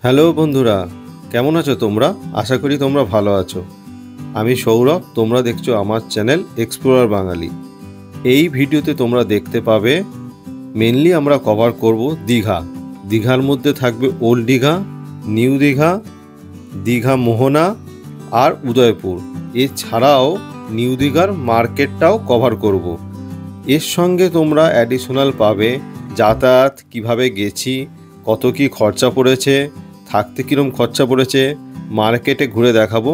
Hello বন্ধুরা, কেমন আছো তোমরা? আশা করি তোমরা ভালো আছো। আমি সৌরভ, তোমরা দেখছো আমার চ্যানেল এক্সপ্লোরার বাঙালি। এই ভিডিওতে তোমরা দেখতে পাবে মেনলি আমরা কভার করব দীঘা। দীঘার মধ্যে থাকবে ওল্ড দীঘা, নিউ দীঘা, দীঘা মোহনা আর উদয়পুর। এছাড়াও নিউ দীঘার মার্কেটটাও কভার করব। এর সঙ্গে তোমরা অ্যাডিশনাল পাবে যাতায়াত, কিভাবে গেছি, কত কি খরচা পড়েছে, থাকতে কীরকম খরচা পড়েছে, মার্কেটে ঘুরে দেখাবো,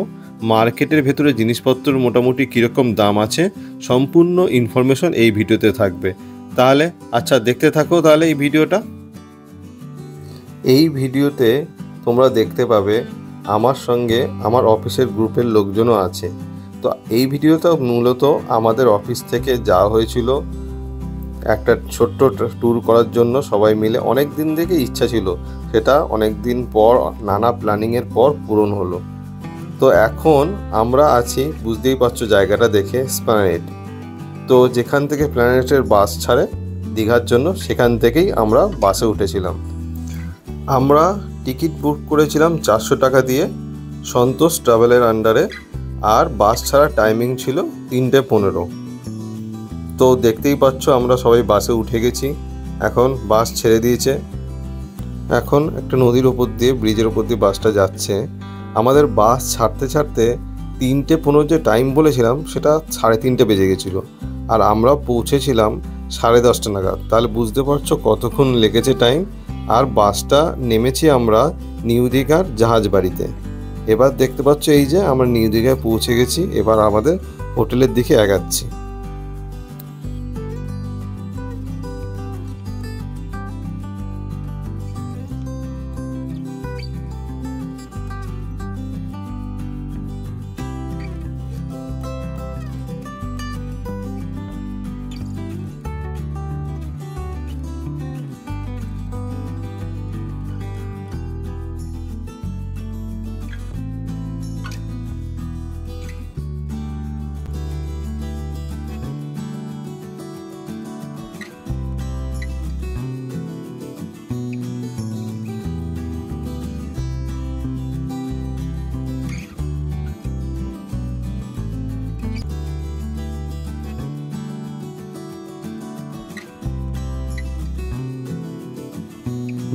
মার্কেটের ভেতরে জিনিসপত্রের মোটামুটি কীরকম দাম আছে, সম্পূর্ণ ইনফরমেশন এই ভিডিওতে থাকবে। তাহলে আচ্ছা, দেখতে থাকো তাহলে এই ভিডিওটা। এই ভিডিওতে তোমরা দেখতে পাবে আমার সঙ্গে আমার অফিসের গ্রুপের লোকজনও আছে। তো এই ভিডিওটা মূলত আমাদের অফিস থেকে যাওয়া হয়েছিল একটা ছোট্ট ট্যুর করার জন্য। সবাই মিলে অনেক দিন থেকে ইচ্ছা ছিল, সেটা অনেক দিন পর নানা প্ল্যানিংয়ের পর পূরণ হলো। তো এখন আমরা আছি, বুঝতেই পারছো জায়গাটা দেখে, এসপ্ল্যানেড। তো যেখান থেকে প্ল্যানেটের বাস ছাড়ে দীঘার জন্য, সেখান থেকেই আমরা বাসে উঠেছিলাম। আমরা টিকিট বুক করেছিলাম 400 টাকা দিয়ে সন্তোষ ট্রাভেলের আন্ডারে, আর বাস ছাড়া টাইমিং ছিল 3:15। তো দেখতেই পাচ্ছ আমরা সবাই বাসে উঠে গেছি। এখন বাস ছেড়ে দিয়েছে। এখন একটা নদীর ওপর দিয়ে, ব্রিজের ওপর দিয়ে বাসটা যাচ্ছে। আমাদের বাস ছাড়তে ছাড়তে 3:15 যে টাইম বলেছিলাম, সেটা 3:30 বেজে গেছিলো, আর আমরা পৌঁছেছিলাম 10:30 নাগাদ। তাহলে বুঝতে পারছো কতক্ষণ লেগেছে টাইম। আর বাসটা নেমেছি আমরা নিউ দীঘার জাহাজবাড়িতে। এবার দেখতে পাচ্ছ এই যে আমরা নিউ দীঘায় পৌঁছে গেছি। এবার আমাদের হোটেলের দিকে এগাচ্ছি।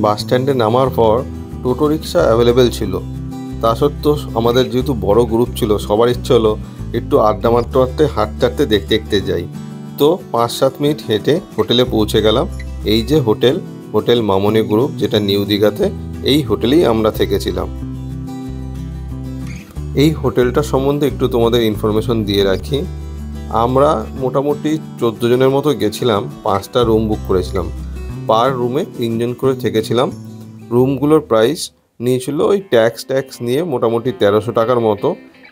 বাস স্ট্যান্ডে নামার পর টোটো রিক্সা অ্যাভেলেবেল ছিল। তা সত্ত্বেও আমাদের যেহেতু বড় গ্রুপ ছিল, সবার ইচ্ছে হলো একটু আড্ডা মারতে মারতে, হাঁটতে হাঁটতে, দেখতে দেখতে যাই। তো 5-7 মিনিট হেঁটে হোটেলে পৌঁছে গেলাম। এই যে হোটেল মামনি গ্রুপ, যেটা নিউ দীঘাতে, এই হোটেলেই আমরা থেকেছিলাম। এই হোটেলটা সম্বন্ধে একটু তোমাদের ইনফরমেশন দিয়ে রাখি। আমরা মোটামুটি 14 জনের মতো গেছিলাম। 5টা রুম বুক করেছিলাম। পার রুমে 3 জন করে থেকেছিলাম। রুমগুলোর প্রাইস নিয়েছিল ওই ট্যাক্স নিয়ে মোটামুটি 1300 টাকার মতো।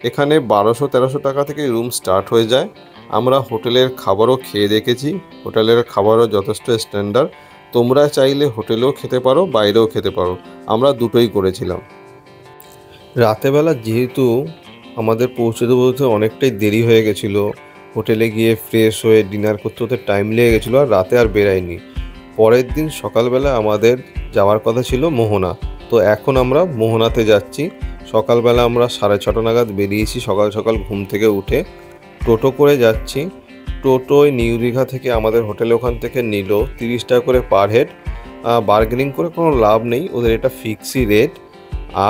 এখানে 1200-1300 টাকা থেকে রুম স্টার্ট হয়ে যায়। আমরা হোটেলের খাবারও খেয়ে দেখেছি। হোটেলের খাবারও যথেষ্ট স্ট্যান্ডার্ড। তোমরা চাইলে হোটেলেও খেতে পারো, বাইরেও খেতে পারো। আমরা দুটোই করেছিলাম। রাতেবেলা যেহেতু আমাদের পৌঁছতে অনেকটাই দেরি হয়ে গেছিলো, হোটেলে গিয়ে ফ্রেশ হয়ে ডিনার করতে হতে টাইম লেগে গেছিলো, আর রাতে আর বেরাইনি। পরের দিন সকালবেলা আমাদের যাওয়ার কথা ছিল মোহনা। তো এখন আমরা মোহনাতে যাচ্ছি। সকালবেলা আমরা 6:30 নাগাদ বেরিয়েছি। সকাল সকাল ঘুম থেকে উঠে টোটো করে যাচ্ছি। টোটোয় নিউ দীঘা থেকে আমাদের হোটেলে ওখান থেকে নিল 30 টাকা করে পার হেড। বার্গেনিং করে কোনো লাভ নেই, ওদের এটা ফিক্সই রেট।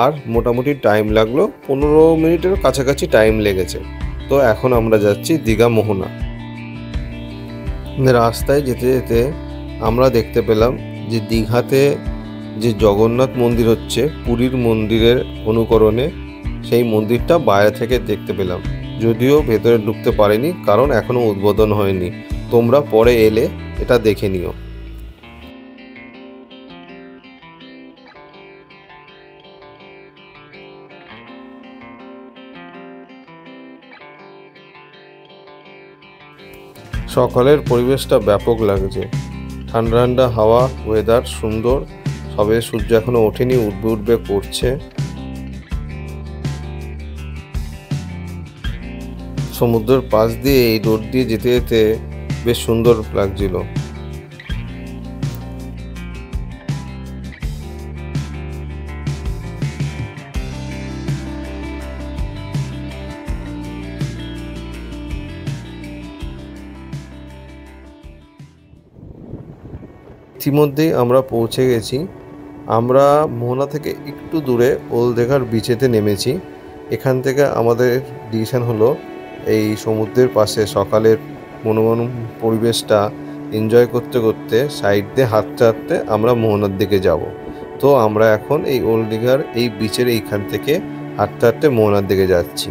আর মোটামুটি টাইম লাগলো 15 মিনিটের কাছাকাছি টাইম লেগেছে। তো এখন আমরা যাচ্ছি দীঘা মোহনা। রাস্তায় যেতে যেতে আমরা দেখতে পেলাম যে দীঘাতে যে জগন্নাথ মন্দির হচ্ছে পুরীর মন্দিরের অনুকরণে, সেই মন্দিরটা বাইরে থেকে দেখতে পেলাম। যদিও ভেতরে ঢুকতে পারিনি, কারণ এখনও উদ্বোধন হয়নি। তোমরা পরে এলে এটা দেখে নিও। সকালের পরিবেশটা ব্যাপক লাগছে। ঠান্ডা ঠান্ডা হাওয়া, ওয়েদার সুন্দর। সবে সূর্য এখনো ওঠেনি, উঠবে করছে। সমুদ্রের পাশ দিয়ে এই রোড দিয়ে যেতে যেতে বেশ সুন্দর লাগছিল। ইতিমধ্যেই আমরা পৌঁছে গেছি। আমরা মোহনা থেকে একটু দূরে ওল্ড দীঘার বিচেতে নেমেছি। এখান থেকে আমাদের ডিসিশন হলো এই সমুদ্রের পাশে সকালের মনোরম পরিবেশটা এনজয় করতে করতে সাইড দিয়ে হাঁটতে হাঁটতে আমরা মোহনার দিকে যাব। তো আমরা এখন এই ওল্ড দীঘার এই বিচের এইখান থেকে হাঁটতে হাঁটতে মোহনার দিকে যাচ্ছি।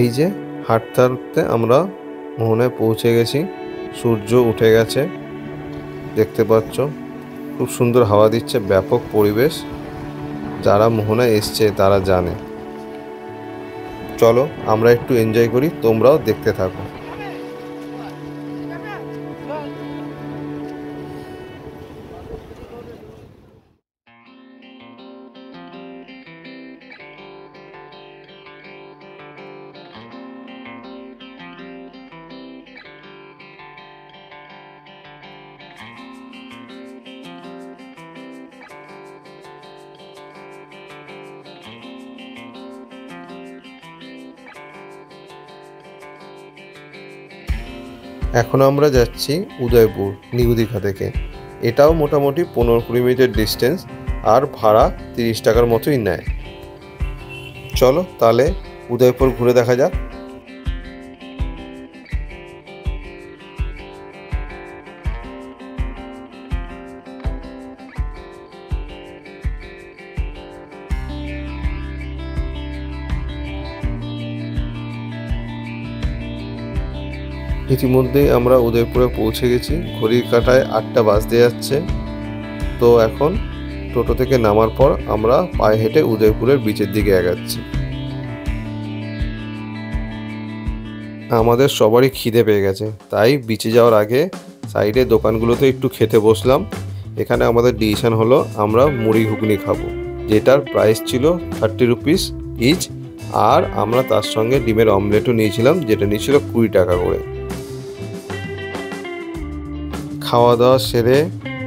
এই যে হাঁটতে হাঁটতে আমরা মোহনায় পৌঁছে গেছি। সূর্য উঠে গেছে, দেখতে পাচ্ছ। খুব সুন্দর হাওয়া দিচ্ছে, ব্যাপক পরিবেশ। যারা মোহনায় এসছে তারা জানে। চলো আমরা একটু এনজয় করি, তোমরাও দেখতে থাকো। এখন আমরা যাচ্ছি উদয়পুর নিউ দীঘা থেকে। এটাও মোটামুটি 15-20 মিনিটের ডিস্টেন্স, আর ভাড়া 30 টাকার মতোই নেয়। চলো তাহলে উদয়পুর ঘুরে দেখা যাক। ইতিমধ্যেই আমরা উদয়পুরে পৌঁছে গেছি। ঘড়ির কাঁটায় 8টা বাজতে যাচ্ছে। তো এখন টোটো থেকে নামার পর আমরা পায়ে হেঁটে উদয়পুরের বিচের দিকে এগাচ্ছি। আমাদের সবারই খিদে পেয়ে গেছে, তাই বিচে যাওয়ার আগে সাইডে দোকানগুলোতে একটু খেতে বসলাম। এখানে আমাদের ডিসিশন হলো আমরা মুড়ি ঘুগনি খাবো, যেটার প্রাইস ছিল 30 রুপিস ইচ। আর আমরা তার সঙ্গে ডিমের অমলেটও নিয়েছিলাম, যেটা নিয়েছিল 20 টাকা করে। খাওয়া দাওয়া সেরে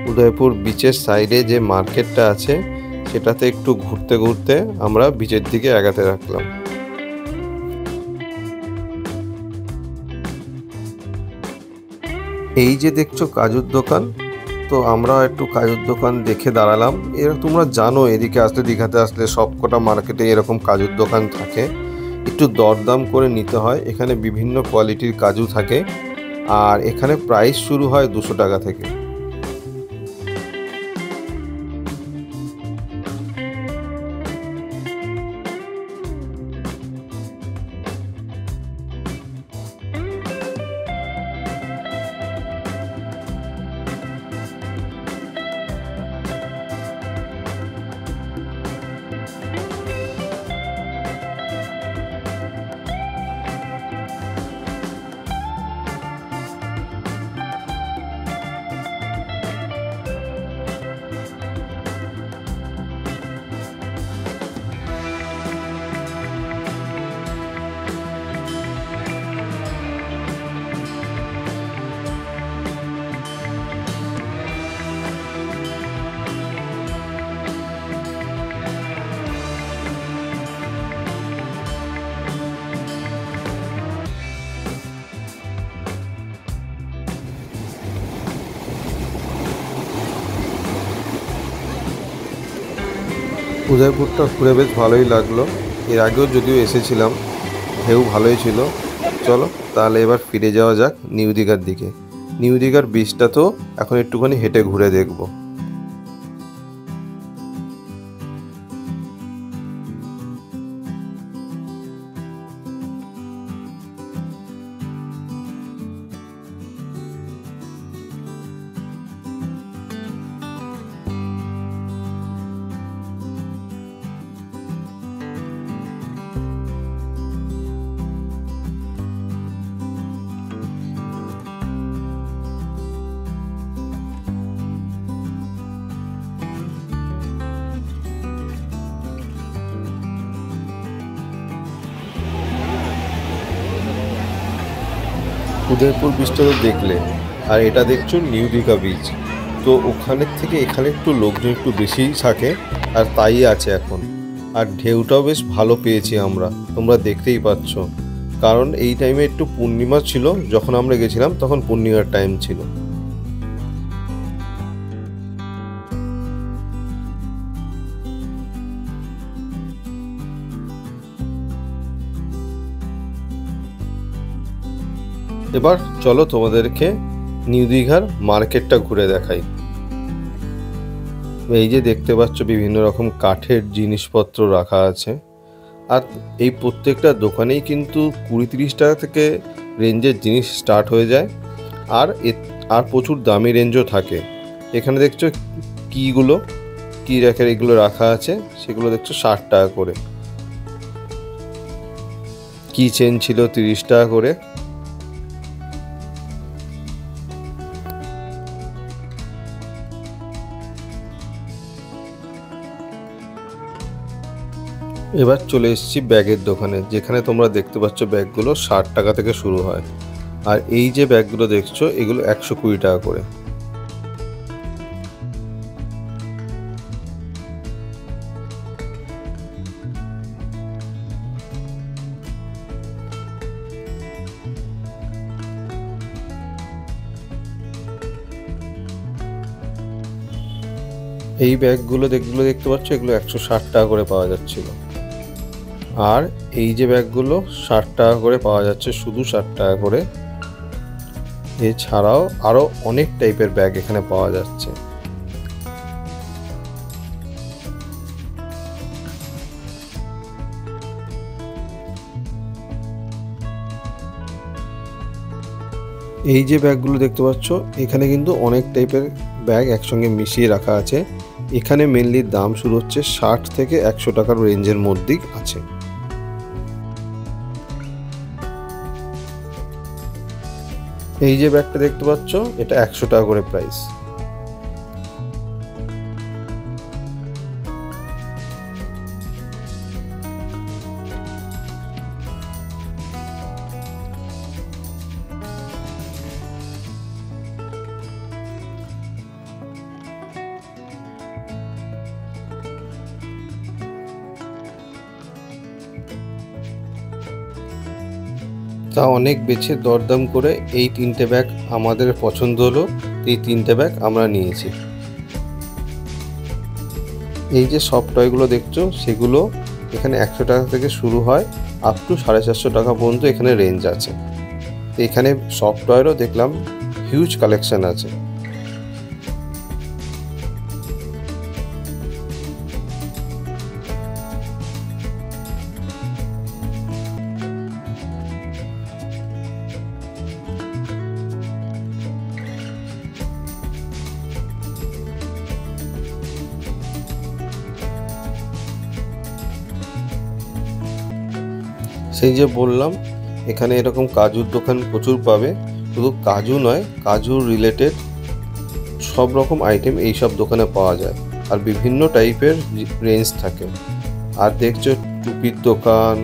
উদয়পুর বিচের সাইডে যে মার্কেটটা আছে সেটাতে একটু ঘুরতে ঘুরতে আমরা বিচের দিকে এগাতে রাখলাম। এই যে দেখছো কাজুর দোকান, তো আমরা একটু কাজুর দোকান দেখে দাঁড়ালাম। তোমরা জানো এদিকে আসলে, দীঘাতে আসলে সব কটা মার্কেটে এরকম কাজুর দোকান থাকে। একটু দরদাম করে নিতে হয়। এখানে বিভিন্ন কোয়ালিটির কাজু থাকে, আর এখানে প্রাইস শুরু হয় 200 টাকা থেকে। উদয়পুরটা ঘুরে বেশ ভালোই লাগলো। এর আগেও যদিও এসেছিলাম, ঢেউ ভালোই ছিল। চলো তাহলে এবার ফিরে যাওয়া যাক নিউ দীঘার দিকে। নিউ দীঘার বিচটা তো এখন একটুখানি হেঁটে ঘুরে দেখবো। উদয়পুর বীচটা তো দেখলে, আর এটা দেখছো নিউ দীঘা বীচ। তো ওখানের থেকে এখানে একটু লোকজন একটু বেশিই থাকে, আর তাই আছে এখন। আর ঢেউটাও বেশ ভালো পেয়েছি আমরা, তোমরা দেখতেই পাচ্ছ। কারণ এই টাইমে একটু পূর্ণিমা ছিল, যখন আমরা গেছিলাম তখন পূর্ণিমার টাইম ছিল। এবার চলো তোমাদেরকে নিউ দীঘার মার্কেটটা ঘুরে দেখাই। এই যে দেখতে পাচ্ছ বিভিন্ন রকম কাঠের জিনিসপত্র রাখা আছে, আর এই প্রত্যেকটা দোকানেই কিন্তু 20-30 টাকা থেকে রেঞ্জের জিনিস স্টার্ট হয়ে যায়। আর আর প্রচুর দামি রেঞ্জও থাকে। এখানে দেখছো কি র্যাকের এগুলো রাখা আছে, সেগুলো দেখছো 60 টাকা করে। কি চেন ছিল 30 টাকা করে। এবার চলে এসেছি ব্যাগের দোকানে, যেখানে তোমরা দেখতে পাচ্ছ ব্যাগগুলো 60 টাকা থেকে শুরু হয়। আর এই যে ব্যাগগুলো দেখছো এগুলো 120 টাকা করে। এই ব্যাগগুলো দেখতে পাচ্ছ এগুলো 160 টাকা করে পাওয়া যাচ্ছিল। আর এই যে ব্যাগগুলো 60 টাকা করে পাওয়া যাচ্ছে, শুধু 60 টাকা করে। এছাড়াও আরো অনেক টাইপের ব্যাগ এখানে পাওয়া যাচ্ছে। এই যে ব্যাগগুলো দেখতে পাচ্ছ এখানে কিন্তু অনেক টাইপের ব্যাগ একসঙ্গে মিশিয়ে রাখা আছে। এখানে মেনলি দাম শুরু হচ্ছে 60 থেকে 100 টাকার রেঞ্জের মধ্যেই আছে। এই যে ব্যাগটা দেখতে পাচ্ছ এটা 100 টাকা করে প্রাইস। তা অনেক বেছে দরদাম করে এই 3টে ব্যাগ আমাদের পছন্দ হলো। এই 3টে ব্যাগ আমরা নিয়েছি। এই যে সফট টয়গুলো দেখছো সেগুলো এখানে 100 টাকা থেকে শুরু হয়, আপ টু 450 টাকা পর্যন্ত এখানে রেঞ্জ আছে। এখানে সফট টয়েরও দেখলাম হিউজ কালেকশন আছে। সেই যে বললাম এখানে এরকম কাজুর দোকান প্রচুর পাবে। শুধু কাজু নয়, কাজুর রিলেটেড সব রকম আইটেম এই সব দোকানে পাওয়া যায়, আর বিভিন্ন টাইপের রেঞ্জ থাকে। আর দেখছো টুপির দোকান,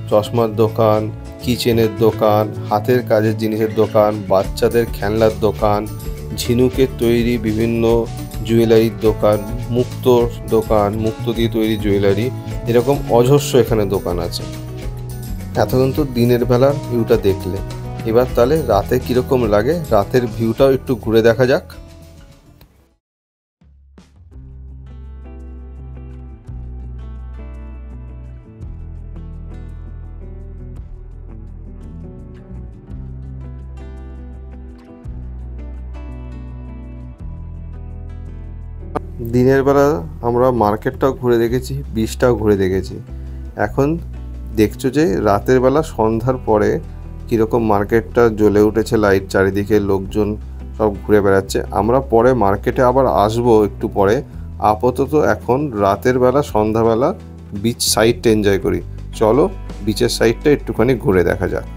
চশমার দোকান, কিচেনের দোকান, হাতের কাজের জিনিসের দোকান, বাচ্চাদের খেলনার দোকান, ঝিনুকের তৈরি বিভিন্ন জুয়েলারির দোকান, মুক্তো দিয়ে তৈরি জুয়েলারি, এরকম অজস্র এখানে দোকান আছে। এতক্ষণ তো দিনের বেলার ভিউটা দেখলে, এবার তাহলে রাতে কীরকম লাগে রাতের ভিউটাও একটু ঘুরে দেখা যাক। দিনের বেলা আমরা মার্কেটটাও ঘুরে দেখেছি, বিচটাও ঘুরে দেখেছি। এখন দেখছো যে রাতের বেলা সন্ধ্যার পরে কীরকম মার্কেটটা জ্বলে উঠেছে, লাইট চারিদিকে, লোকজন সব ঘুরে বেড়াচ্ছে। আমরা পরে মার্কেটে আবার আসবো একটু পরে। আপাতত এখন রাতের বেলা সন্ধ্যাবেলা বিচ সাইডটা এনজয় করি। চলো বিচের সাইডটা একটুখানি ঘুরে দেখা যাক।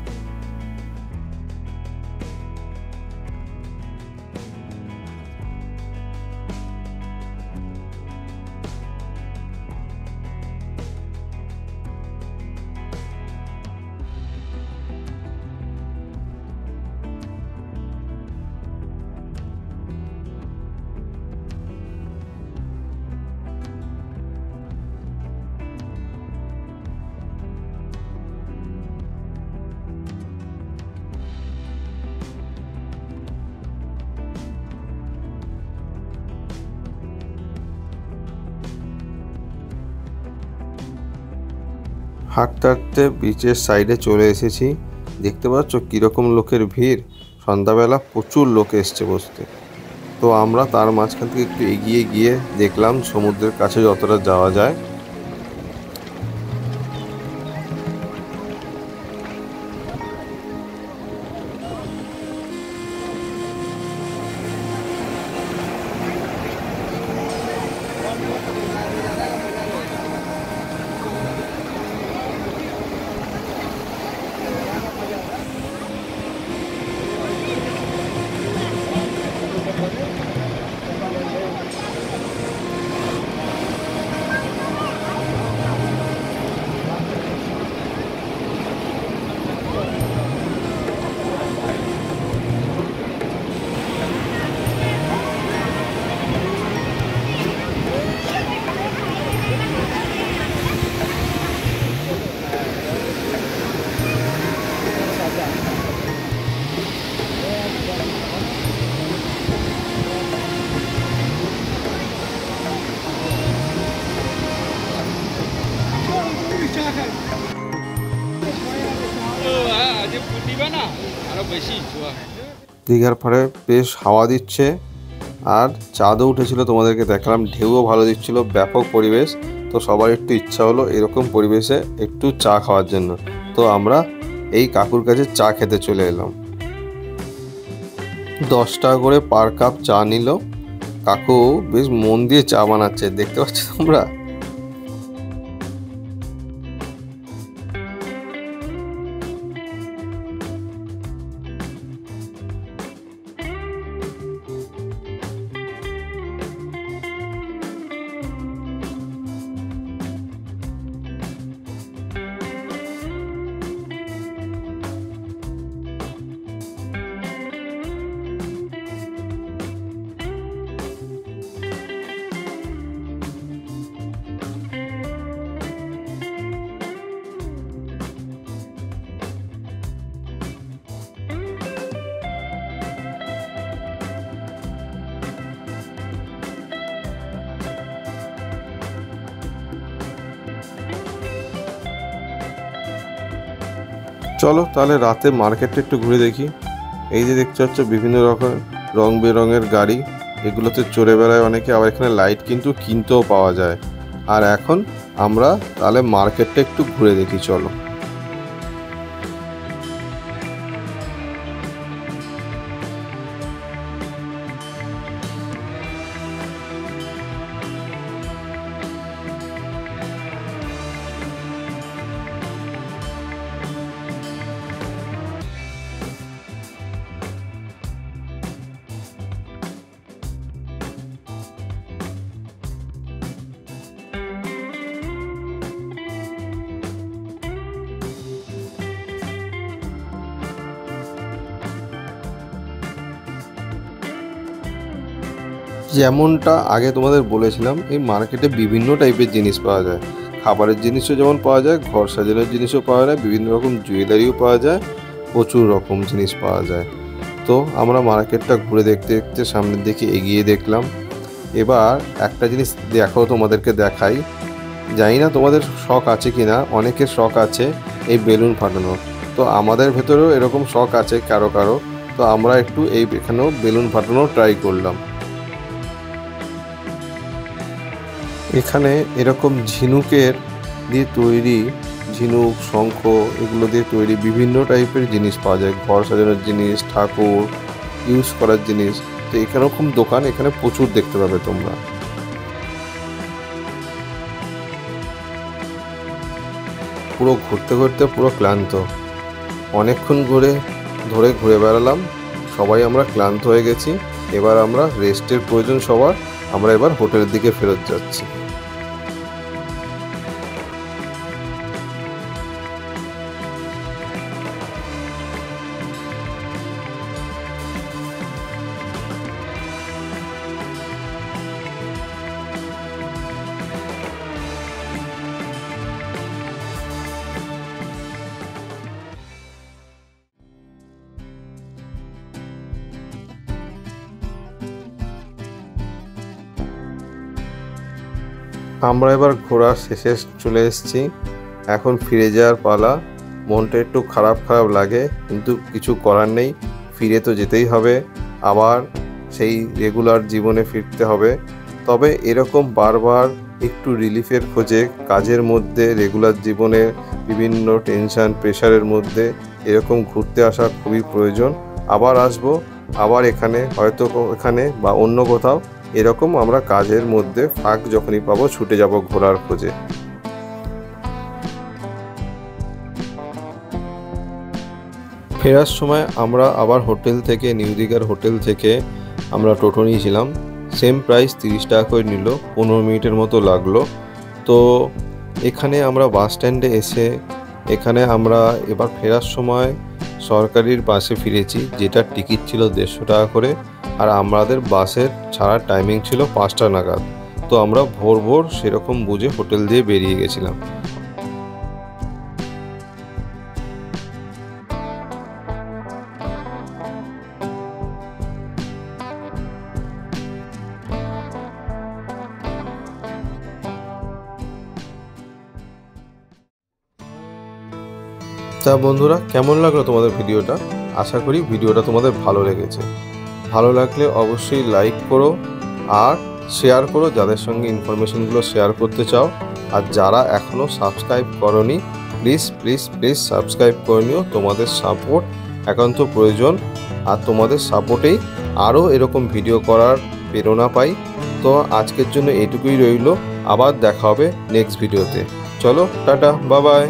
হাঁটতে হাঁটতে বিচের সাইডে চলে এসেছি। দেখতে পাচ্ছ কীরকম লোকের ভিড়। সন্ধ্যাবেলা প্রচুর লোক এসছে বসতে। তো আমরা তার মাঝখান থেকে একটু এগিয়ে গিয়ে দেখলাম সমুদ্রের কাছে যতটা যাওয়া যায়। দীঘার পাড়ে বেশ হাওয়া দিচ্ছে আর চাঁদও উঠেছিল, তোমাদেরকে দেখালাম। ঢেউও ভালো দিচ্ছিল, ব্যাপক পরিবেশ। তো সবার একটু ইচ্ছা হলো এরকম পরিবেশে একটু চা খাওয়ার জন্য। তো আমরা এই কাকুর কাছে চা খেতে চলে এলাম। 10 টাকা করে পার কাপ চা নিল। কাকু বেশ মন দিয়ে চা বানাচ্ছে, দেখতে পাচ্ছ তোমরা। চলো তাহলে রাতে মার্কেটটা একটু ঘুরে দেখি। এই যে দেখতে পাচ্ছ বিভিন্ন রকম রং বেরঙের গাড়ি, এগুলোতে চড়ে বেড়ায় অনেকে। আবার এখানে লাইট কিন্তু কিনতেও পাওয়া যায়। আর এখন আমরা তাহলে মার্কেটটা একটু ঘুরে দেখি, চলো। যেমনটা আগে তোমাদের বলেছিলাম, এই মার্কেটে বিভিন্ন টাইপের জিনিস পাওয়া যায়। খাবারের জিনিসও যেমন পাওয়া যায়, ঘর সাজানোর জিনিসও পাওয়া যায়, বিভিন্ন রকম জুয়েলারিও পাওয়া যায়, প্রচুর রকম জিনিস পাওয়া যায়। তো আমরা মার্কেটটা ঘুরে দেখতে দেখতে সামনের দিকে এগিয়ে দেখলাম। এবার একটা জিনিস দেখো, তোমাদেরকে দেখাই। জানি না তোমাদের শখ আছে কি না, অনেকের শখ আছে এই বেলুন ফাটানোর। তো আমাদের ভেতরেও এরকম শখ আছে কারো কারো। তো আমরা একটু এখানেও বেলুন ফাটানো ট্রাই করলাম। এখানে এরকম ঝিনুকের দিয়ে তৈরি, ঝিনুক, শঙ্খ, এগুলো দিয়ে তৈরি বিভিন্ন টাইপের জিনিস পাওয়া যায়। ঘর সাজানোর জিনিস, ঠাকুর ইউজ করার জিনিস। তো এরকম দোকান এখানে প্রচুর দেখতে পাবে তোমরা। পুরো ঘুরতে ঘুরতে পুরো ক্লান্ত, অনেকক্ষণ ধরে ঘুরে বেড়ালাম। সবাই আমরা ক্লান্ত হয়ে গেছি। এবার আমরা রেস্টের প্রয়োজন সবার। আমরা এবার হোটেলের দিকে ফেরত যাচ্ছি। আমরা এবার ঘোরার শেষে চলে এসেছি। এখন ফিরে যাওয়ার পালা। মনটা একটু খারাপ খারাপ লাগে, কিন্তু কিছু করার নেই, ফিরে তো যেতেই হবে, আবার সেই রেগুলার জীবনে ফিরতে হবে। তবে এরকম বারবার একটু রিলিফের খোঁজে কাজের মধ্যে, রেগুলার জীবনে বিভিন্ন টেনশন প্রেশারের মধ্যে এরকম ঘুরতে আসা খুবই প্রয়োজন। আবার আসবো, আবার এখানে হয়তো এখানে বা অন্য কোথাও এরকম আমরা কাজের মধ্যে ফাঁক যখনই পাবো ছুটে যাব ঘোরার খোঁজে। ফেরার সময় আমরা আবার হোটেল থেকে, নিউ দীঘার হোটেল থেকে আমরা টোটো নিয়েছিলাম। সেম প্রাইস 30 টাকা করে নিল, 15 মিনিটের মতো লাগলো। তো এখানে আমরা বাস স্ট্যান্ডে এসে এখানে আমরা এবার ফেরার সময় সরকারির বাসে ফিরেছি, যেটার টিকিট ছিল 150 টাকা করে, আর আমাদের বাসের ছাড়ার টাইমিং ছিল 5টা নাগাদ। তো আমরা ভোর ভোর সেরকম বুঝে হোটেল দিয়ে বেরিয়ে গেছিলাম। তা বন্ধুরা, কেমন লাগলো তোমাদের ভিডিওটা? আশা করি ভিডিওটা তোমাদের ভালো লেগেছে। ভালো লাগলে অবশ্যই লাইক করো আর শেয়ার করো যাদের সঙ্গে ইনফরমেশনগুলো শেয়ার করতে চাও। আর যারা এখনও সাবস্ক্রাইব করোনি, প্লিজ প্লিজ প্লিজ সাবস্ক্রাইব করে নিও। তোমাদের সাপোর্ট একান্ত প্রয়োজন, আর তোমাদের সাপোর্টেই আরও এরকম ভিডিও করার প্রেরণা পাই। তো আজকের জন্য এটুকুই রইল, আবার দেখা হবে নেক্সট ভিডিওতে। চলো, টাটা, বাই বাই।